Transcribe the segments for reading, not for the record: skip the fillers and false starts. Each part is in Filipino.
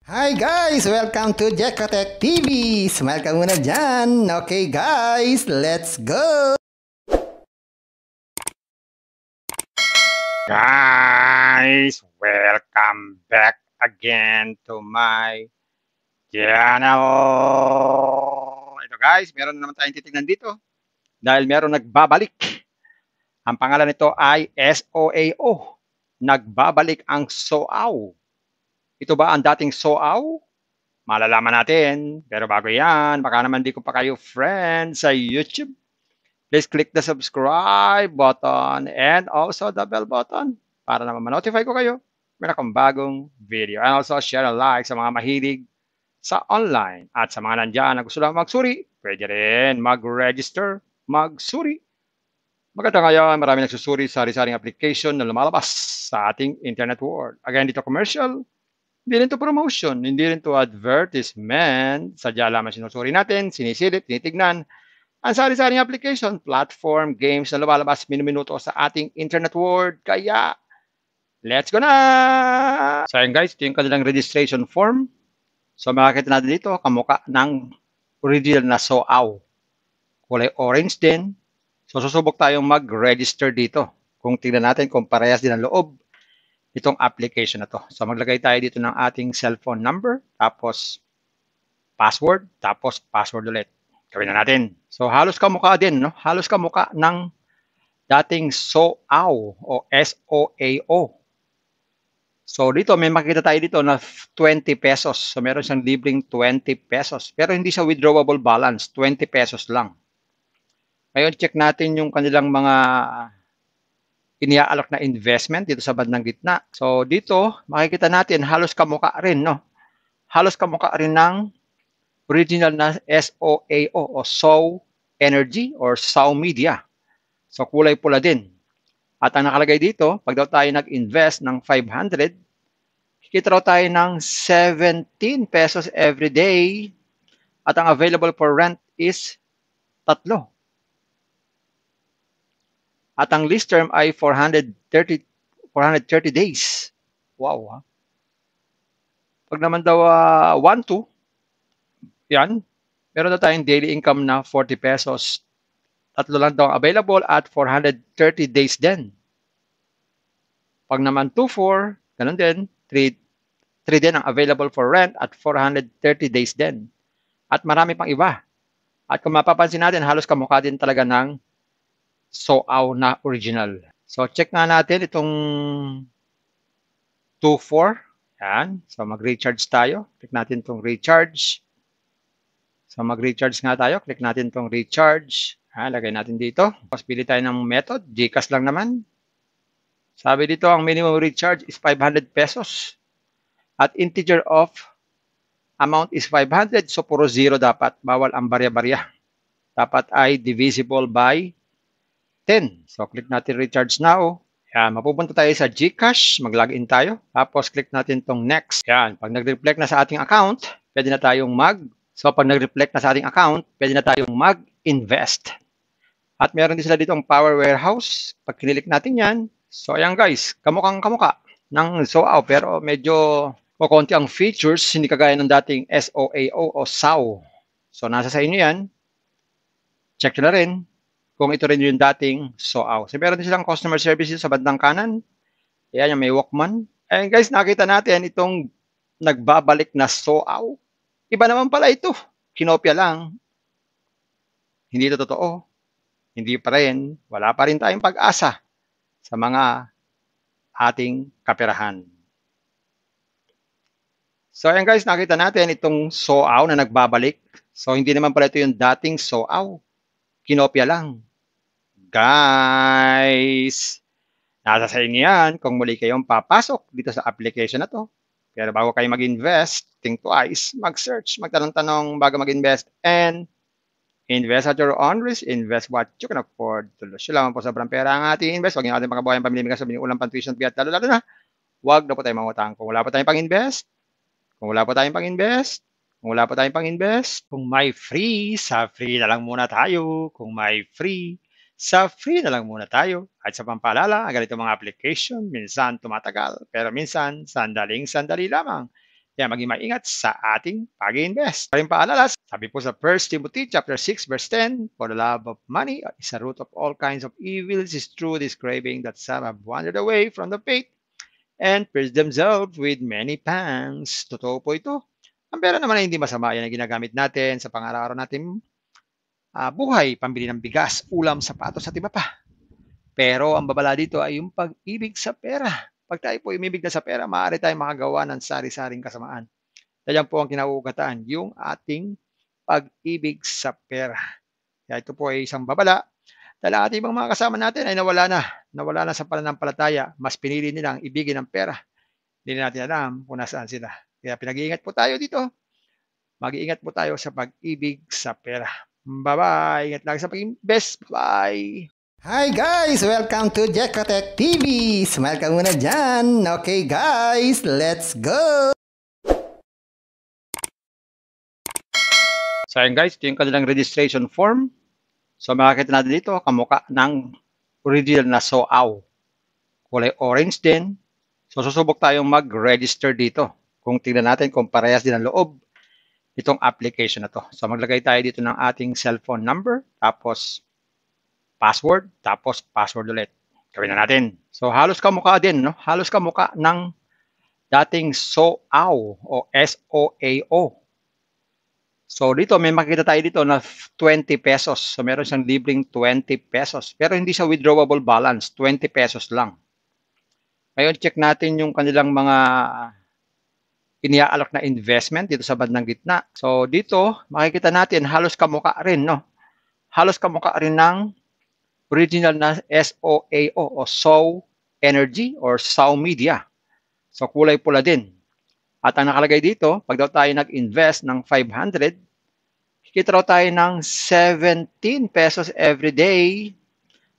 Hi guys! Welcome to Jekotech TV! Smile ka muna dyan! Okay guys, let's go! Guys, welcome back again to my channel. Ito guys, meron na naman tayong titignan dito dahil meron nagbabalik. Ang pangalan nito ay SOAO. Nagbabalik ang SOAO. Ito ba ang dating SOAO? Malalaman natin. Pero bago yan, baka naman di ko pa kayo friend sa YouTube. Please click the subscribe button and also the bell button para naman ma-notify ko kayo meron akong bagong video. And also share and like sa mga mahilig sa online. At sa mga nandyan na gusto lang magsuri, pwede rin mag-register, magsuri. Maganda ngayon, marami nagsusuri sa sari-saring application na lumalabas sa ating internet world. Again, dito commercial, hindi rin to promotion, hindi rin to advertisement. Sadya lamang sinusuri natin, sinisilip, tinitignan ang sari-saring application, platform, games na lumalabas minuminuto sa ating internet world. Kaya, let's go na! So yun guys, ito yung kanilang registration form. So makikita natin dito, kamukha ng original na SOAO. Kulay orange din. So susubok tayong mag-register dito. Kung tingnan natin kung parehas din ang loob itong application na to. So maglagay tayo dito ng ating cellphone number, tapos password ulit. Gawin na natin. So halos kamukha din, no? Halos kamukha ng dating SOAO o SOAO. So dito may makikita tayo dito na 20 pesos. So meron siyang libreng 20 pesos. Pero hindi siya withdrawable balance, 20 pesos lang. Ngayon check natin yung kanilang mga iniaalok na investment dito sa bandang gitna. So dito makikita natin halos kamukha rin, no? Halos kamukha rin ng original na SOAO o SOAO Energy or SOAO Media. So kulay pula din. At ang nakalagay dito, pag daw tayo nag-invest ng 500, kikita raw tayo ng 17 pesos every day. At ang available for rent is 3. At ang lease term ay 430 days. Wow, ha? Pag naman daw 1-2, yan, meron na tayong daily income na 40 pesos. 3 lang daw available at 430 days din. Pag naman 2-4, ganun din, 3 din ang available for rent at 430 days din. At marami pang iba. At kung mapapansin natin, halos kamukha din talaga ng SOAO na original. So check nga natin itong 2-4. Yan. So mag-recharge tayo. Click natin itong recharge. So mag-recharge nga tayo. Click natin itong recharge. Lagay natin dito. Tapos pili tayo ng method. GCash lang naman. Sabi dito, ang minimum recharge is 500 pesos. At integer of amount is 500. So puro 0 dapat. Bawal ang barya-barya. Dapat ay divisible by 10. So click natin recharge now. Yan, mapupunta tayo sa GCash, mag-login tayo. Tapos click natin tong next. Yan, pag nag-reflect na sa ating account, pwede na tayong pag nag-reflect na sa ating account, pwede na tayong mag-invest. At meron din sila dito ang Power Warehouse. Pag kinilik natin yan, so ayan guys, kamukhang kamukha ng SOAO pero medyo konti ang features, hindi kagaya ng dating SOAO o SAO. So nasa sa inyo yan. Check nyo na rin kung ito rin yung dating SOAO. So meron din silang customer services sa bandang kanan. Ayan yung may Walkman. And guys, nakita natin itong nagbabalik na SOAO. Iba naman pala ito. Kinopya lang. Hindi ito totoo. Hindi pa rin. Wala pa rin tayong pag-asa sa mga ating kaperahan. So ayan guys, nakita natin itong SOAO na nagbabalik. So hindi naman pala ito yung dating SOAO. Kinopya lang. Guys, nasa sa inyo yan kung muli kayong papasok dito sa application na to. Pero bago kayo mag-invest, think twice, mag-search, magtanong-tanong bago mag-invest, and invest at your own risk, invest what you can afford. Tulos lang po sobrang pera ang ating invest. Huwag yung ating pangkabuhayan pamilya sa ulang pang-tuition fee at lalo na, huwag na po tayong mangutang. Kung wala po tayong pang-invest, kung may free, sa free na lang muna tayo. Kung may free, sa free na lang muna tayo. At sa pampaalala, ang ganito mga application, minsan tumatagal, pero minsan sandaling-sandali lamang. Kaya maging maingat sa ating pag-invest. Paring paalala, sabi po sa 1 Timothy chapter 6 verse 10, for the love of money is a root of all kinds of evils. Is true this craving that some have wandered away from the faith and pierced themselves with many pangs. Totoo po ito. Ang pera naman ay hindi masama. Yan ang ginagamit natin sa pang-araw-araw natin buhay, pambili ng bigas, ulam, sapatos at iba pa. Pero ang babala dito ay yung pag-ibig sa pera. Pag tayo po umibig na sa pera, maaari tayong makagawa ng sari-saring kasamaan. Yan po ang kinauugataan, yung ating pag-ibig sa pera. Kaya ito po ay isang babala dahil ating ibang mga kasama natin ay nawala na sa pananampalataya. Mas pinili nilang ibigin ang pera. Hindi natin alam kung nasaan sila. Kaya pinag-iingat po tayo dito. Mag-iingat po tayo sa pag-ibig sa pera. Bye-bye. Ingat lagi sa pag-invest. Bye. Hi guys! Welcome to Jekotech TV! Smile ka muna dyan! Okay guys, let's go! So ayan guys, ito yung kanilang registration form. So makikita natin dito, kamukha ng original na SOAW. Kulay orange din. So susubok tayong mag-register dito. Kung tingnan natin kung parehas din ang loob itong application na to. So maglagay tayo dito ng ating cellphone number, tapos password, tapos password ulit. Gawin na natin. So halos kamukha din, no? Halos kamukha ng dating SOAW o SOAO. So dito may makikita tayo dito na 20 pesos. So meron siyang libreng 20 pesos. Pero hindi siya withdrawable balance, 20 pesos lang. Ngayon check natin yung kanilang mga iniaalok na investment dito sa bandang gitna. So dito makikita natin halos kamukha rin, no? Halos kamukha rin ng original na SOAO o SOW Energy or SOW Media. So kulay pula din. At ang nakalagay dito, pag daw tayo nag-invest ng 500, kikita raw tayo ng 17 pesos every day.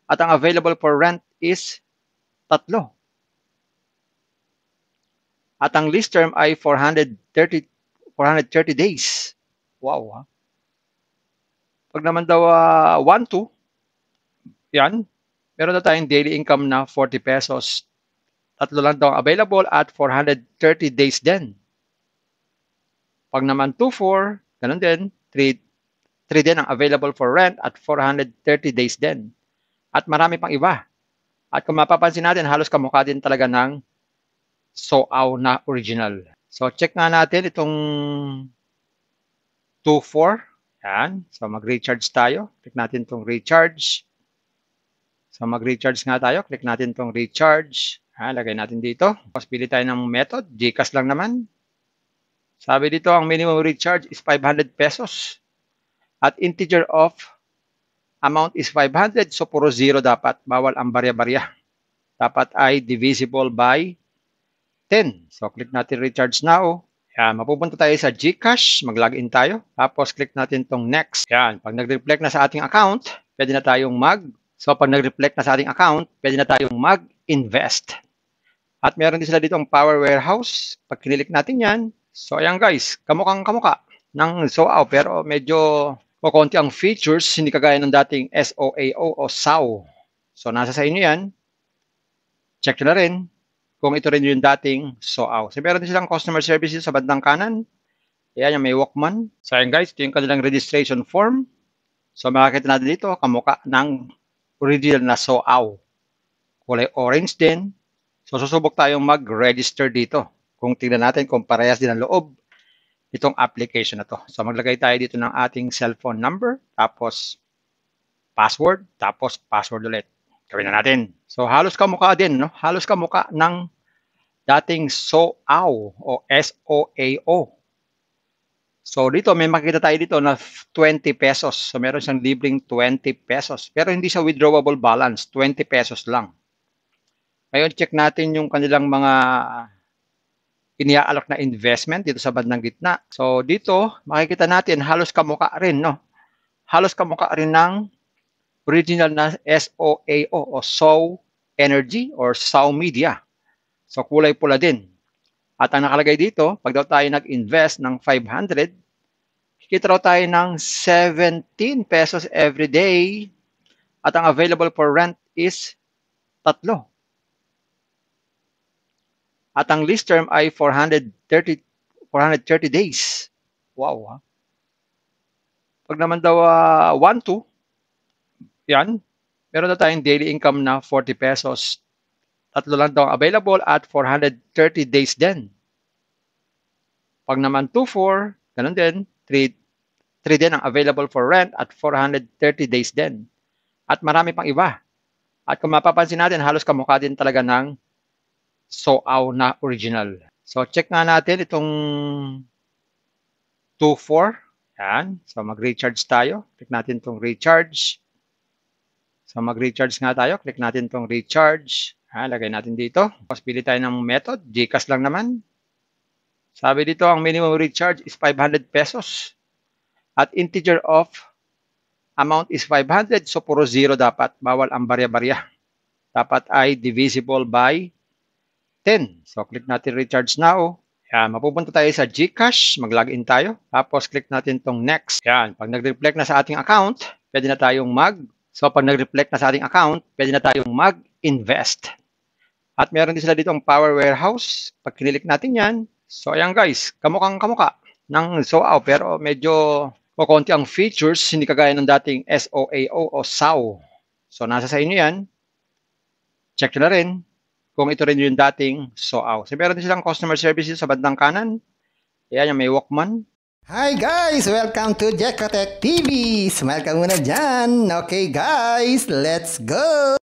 At ang available for rent is 3. At ang lease term ay 430 days. Wow, ha? Pag naman daw 1-2, yan, meron na tayong daily income na 40 pesos. 3 lang daw available at 430 days din. Pag naman 2-4, ganun din, 3 din ang available for rent at 430 days din. At marami pang iba. At kung mapapansin natin, halos kamukha din talaga ng SOAW na original. So check nga natin itong 2-4. Yan. So mag-recharge tayo. Click natin itong recharge. So mag-recharge nga tayo. Click natin itong recharge. Lagay natin dito. Tapos pili tayo ng method. GCash lang naman. Sabi dito, ang minimum recharge is 500 pesos. At integer of amount is 500. So puro 0 dapat. Bawal ang barya-barya. Dapat ay divisible by 10. So click natin recharge now. Yan. Mapupunta tayo sa GCash. Mag-login tayo. Tapos click natin itong next. Yan. Pag nag-reflect na sa ating account, pwede na tayong So, pag nag-reflect na sa ating account, pwede na tayong mag-invest. At meron din sila dito ang Power Warehouse. Pag kinilik natin yan, so ayan guys, kamukhang-kamukha ng SOAW, pero medyo konti ang features, hindi kagaya ng dating SOAO o SOW. So, nasa sa inyo yan. Check nyo na rin kung ito rin yung dating SOAW. So, meron din silang customer services sa bandang kanan. Ayan, yung may Walkman. So, ayan guys, ito yung kanilang registration form. So, makikita natin dito, kamukha ng original na SOAW. Kulay orange din. So, susubok tayong mag-register dito. Kung tingnan natin kung parehas din ang loob itong application na to. So, maglagay tayo dito ng ating cellphone number, tapos password, tapos password ulit. Gawin na natin. So, halos kamukha din, no? Halos kamukha ng dating SOAW o SOAO. So, dito may makikita tayo dito na 20 pesos. So, meron siyang libreng 20 pesos. Pero hindi siya withdrawable balance. 20 pesos lang. Ngayon, check natin yung kanilang mga iniaalok na investment dito sa bandang gitna. So, dito, makikita natin halos kamukha rin, no? Halos kamukha rin ng original na SOAO o SOW Energy or SOW Media. So, kulay pula din. At ang nakalagay dito, pag daw tayo nag-invest ng 500, kikita raw tayo ng 17 pesos every day. At ang available for rent is 3. At ang lease term ay 430 430 days. Wow, ha? Pag naman daw 1-2, yan, meron na tayong daily income na 40 pesos. Tatlo lang daw available at 430 days din. Pag naman 2-4, ganun din, 3 din ang available for rent at 430 days din. At marami pang iba. At kung mapapansin natin, halos kamukha din talaga ng SOAW na original. So, check nga natin itong 2-4. Yan. So, mag-recharge tayo. Click natin itong recharge. So, mag-recharge nga tayo. Click natin itong recharge. Lagay natin dito. Tapos, pili tayo ng method. GCash lang naman. Sabi dito, ang minimum recharge is 500 pesos. At integer of amount is 500. So, puro 0 dapat. Bawal ang barya-barya. Dapat ay divisible by 10. So, click natin recharge now. Yan, mapupunta tayo sa GCash. Mag-login tayo. Tapos, click natin tong next. Yan, pag nag-reflect na sa ating account, pwede na tayong pag nag-reflect na sa ating account, pwede na tayong mag-invest. At meron din sila dito ang Power Warehouse. Pag kinilik natin yan, so ayan guys, kamukhang kamuka ng SOAW, pero medyo konti ang features, hindi kagaya ng dating SOAO o SAW. So, nasa sa inyo yan. Check nyo na rin kung ito rin yung dating SOAW. So, meron din silang customer services sa bandang kanan. Ayan, yung may Walkman. Hi guys! Welcome to Jekotech TV! Smile ka muna dyan! Okay guys, let's go!